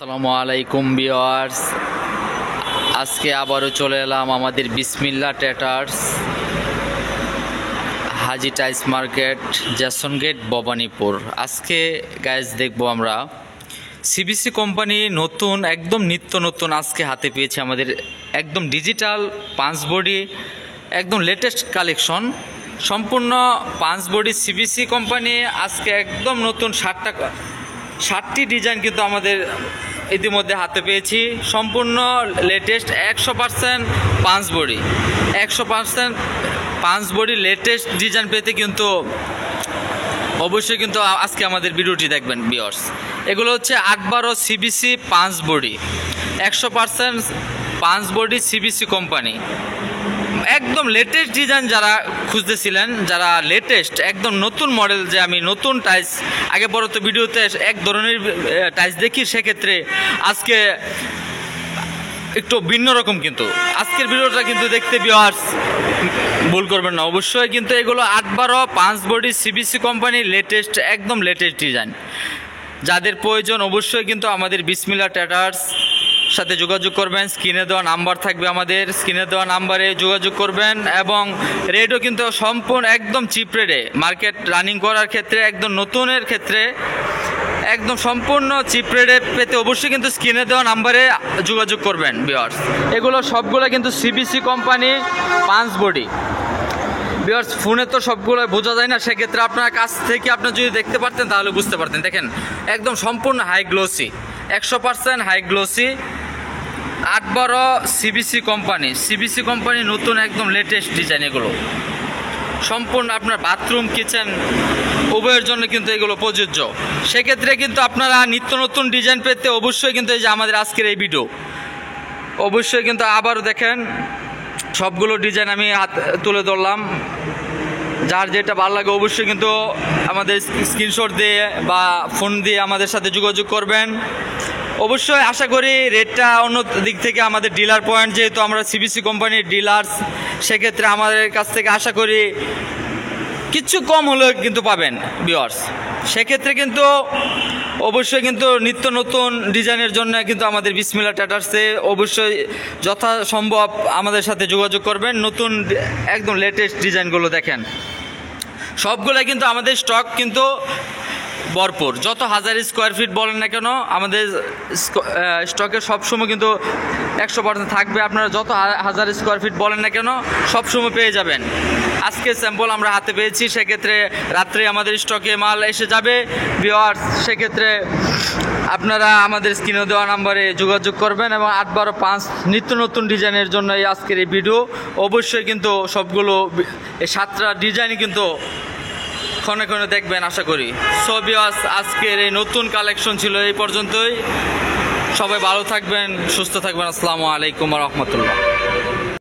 আসসালামু আলাইকুম ভিউয়ার্স, আজকে আবারও চলে এলাম আমাদের বিসমিল্লাহ ট্রেডার্স হাজি টাইস মার্কেট, জ্যাকসন গেট, ভবানীপুর। আজকে গাইজ দেখবো আমরা সিবিসি কোম্পানি নতুন, একদম নিত্য নতুন আজকে হাতে পেয়েছে আমাদের, একদম ডিজিটাল পাঁচ বডি, একদম লেটেস্ট কালেকশন, সম্পূর্ণ পাঁচ বডি সিবিসি কোম্পানি। আজকে একদম নতুন 60টি ডিজাইন কিন্তু আমাদের ইতিমধ্যে হাতে পেয়েছি, সম্পূর্ণ লেটেস্ট 100% পাঁচ বডি, 100% পাঁচ বডি লেটেস্ট ডিজাইন পেতে কিন্তু অবশ্যই কিন্তু আজকে আমাদের ভিডিওটি দেখবেন ভিউয়ার্স। এগুলো হচ্ছে 8/12 সিবিসি পাঁচ বডি, 100% পাঁচ বডি সিবিসি কোম্পানি, একদম লেটেস্ট ডিজাইন যারা খুঁজতেছিলেন, যারা লেটেস্ট একদম নতুন মডেল, যে আমি নতুন টাইস আগে বড় তো ভিডিওতে এক ধরনের টাইস দেখি, সেক্ষেত্রে আজকে একটু ভিন্ন রকম, কিন্তু আজকের ভিডিওটা কিন্তু দেখতে ভিউয়ার্স ভুল করবেন না অবশ্যই। কিন্তু এগুলো 8/12 পাঁচ বডি সিবিসি কোম্পানি লেটেস্ট, একদম লেটেস্ট ডিজাইন। যাদের প্রয়োজন অবশ্যই কিন্তু আমাদের বিসমিল্লাহ ট্রেডার্স সাথে যোগাযোগ করবেন। স্ক্রিনে দেওয়া নাম্বার থাকবে, আমাদের স্ক্রিনে দেওয়া নাম্বারে যোগাযোগ করবেন। এবং রেটও কিন্তু সম্পূর্ণ একদম চিপ রেটে, মার্কেট রানিং করার ক্ষেত্রে, একদম নতুনের ক্ষেত্রে একদম সম্পূর্ণ চিপ রেটে পেতে অবশ্যই কিন্তু স্ক্রিনে দেওয়া নাম্বারে যোগাযোগ করবেন ভিউয়ার্স। এগুলো সবগুলো কিন্তু সিবিসি কোম্পানি পাঁচ বডি ভিউয়ার্স। ফোনে তো সবগুলো বোঝা যায় না, সেক্ষেত্রে আপনার কাছ থেকে আপনার যদি দেখতে পারতেন তাহলে বুঝতে পারতেন। দেখেন একদম সম্পূর্ণ high glossy, 100% high glossy, 8/12 CBC company নতুন একদম লেটেস্ট ডিজাইন। এগুলো সম্পূর্ণ আপনার বাথরুম, কিচেন উভয়ের জন্য কিন্তু এগুলো প্রযোজ্য। সেক্ষেত্রে কিন্তু আপনারা নিত্য নতুন ডিজাইন পেতে অবশ্যই কিন্তু এই যে আমাদের আজকের এই ভিডিও, অবশ্যই কিন্তু আবারও দেখেন সবগুলো ডিজাইন আমি হাত তুলে ধরলাম। যার যেটা ভালো লাগে অবশ্যই কিন্তু আমাদের স্ক্রিনশট দিয়ে বা ফোন দিয়ে আমাদের সাথে যোগাযোগ করবেন। অবশ্যই আশা করি রেটটা অন্য দিক থেকে আমাদের ডিলার পয়েন্ট, যেহেতু আমরা সিবিসি কোম্পানির ডিলার্স, সেক্ষেত্রে আমাদের কাছ থেকে আশা করি কিছু কম হলেও কিন্তু পাবেন ভিউয়ার্স। সেক্ষেত্রে কিন্তু অবশ্যই কিন্তু নিত্য নতুন ডিজাইনের জন্য কিন্তু আমাদের বিসমিল্লাহ ট্রেডার্সে অবশ্যই যথাসম্ভব আমাদের সাথে যোগাযোগ করবেন। নতুন একদম লেটেস্ট ডিজাইনগুলো দেখেন, সবগুলোই কিন্তু আমাদের স্টক কিন্তু ভরপুর। যত হাজার স্কোয়ার ফিট বলেন না কেন, আমাদের স্টকে সবসময় কিন্তু 100% থাকবে। আপনারা যত হাজার স্কোয়ার ফিট বলেন না কেন সবসময় পেয়ে যাবেন। আজকে স্যাম্পল আমরা হাতে পেয়েছি, সেক্ষেত্রে রাত্রে আমাদের স্টকে মাল এসে যাবে ভিউয়ার্স। সেক্ষেত্রে আপনারা আমাদের স্ক্রিনে দেওয়া নাম্বারে যোগাযোগ করবেন। এবং 8/12 পাঁচ নিত্য নতুন ডিজাইনের জন্য এই আজকের এই ভিডিও। অবশ্যই কিন্তু সবগুলো এই 7টা ডিজাইনই কিন্তু ক্ষণে ক্ষণে দেখবেন আশা করি। সো ভিউয়ার্স, আজকের এই নতুন কালেকশন ছিল এই পর্যন্তই। সবাই ভালো থাকবেন, সুস্থ থাকবেন। আসসালামু আলাইকুম ওয়া রাহমাতুল্লাহ।